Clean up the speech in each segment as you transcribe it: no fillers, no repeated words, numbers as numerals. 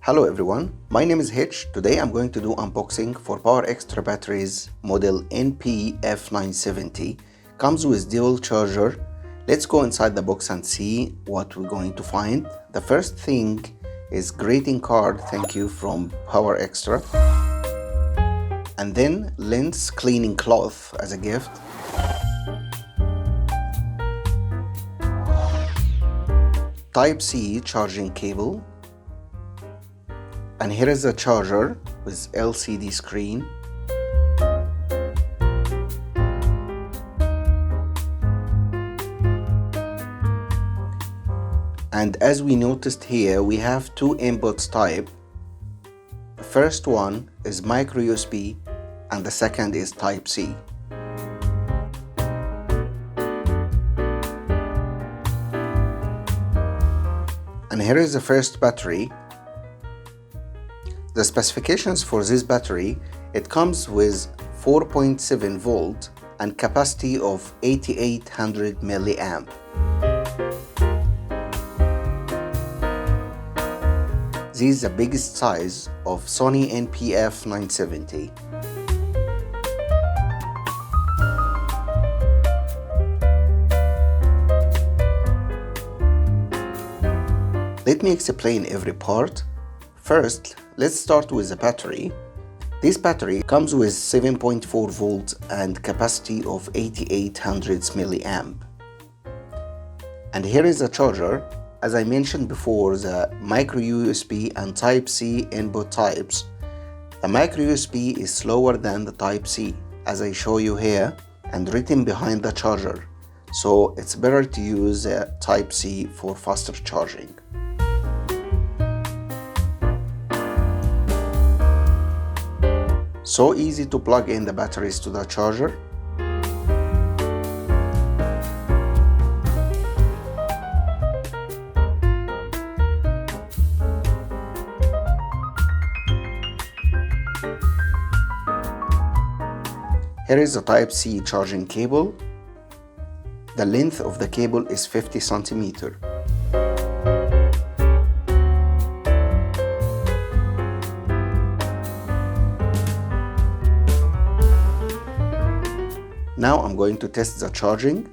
Hello everyone, my name is Hitch. Today I'm going to do unboxing for PowerExtra batteries model NP-F970. Comes with dual charger. Let's go inside the box and see what we're going to find. The first thing is greeting card, thank you, from PowerExtra. And then lens cleaning cloth as a gift. Type-C charging cable. And here is the charger with LCD screen. And as we noticed here, we have two inputs type. The first one is micro USB and the second is Type-C. And here is the first battery. The specifications for this battery, it comes with 4.7 volt and capacity of 8800 milliamp. This is the biggest size of Sony NP-F970. Let me explain every part. First, let's start with the battery. This battery comes with 7.4 volts and capacity of 8800 milliamp. And here is the charger. As I mentioned before, the micro USB and Type-C input types. The micro USB is slower than the Type-C, as I show you here, and written behind the charger. So it's better to use the Type-C for faster charging. So easy to plug in the batteries to the charger. Here is the Type-C charging cable. The length of the cable is 50 centimeters. Now I'm going to test the charging.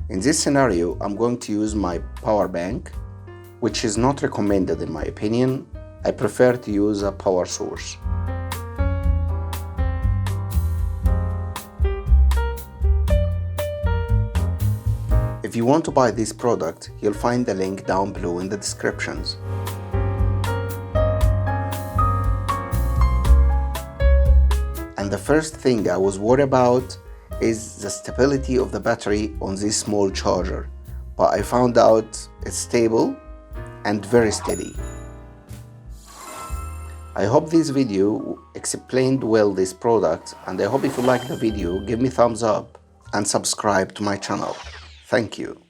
In this scenario, I'm going to use my power bank, which is not recommended in my opinion. I prefer to use a power source. If you want to buy this product, you'll find the link down below in the descriptions. And the first thing I was worried about is the stability of the battery on this small charger. But I found out it's stable and very steady. I hope this video explained well this product, and I hope if you like the video, give me thumbs up and subscribe to my channel. Thank you.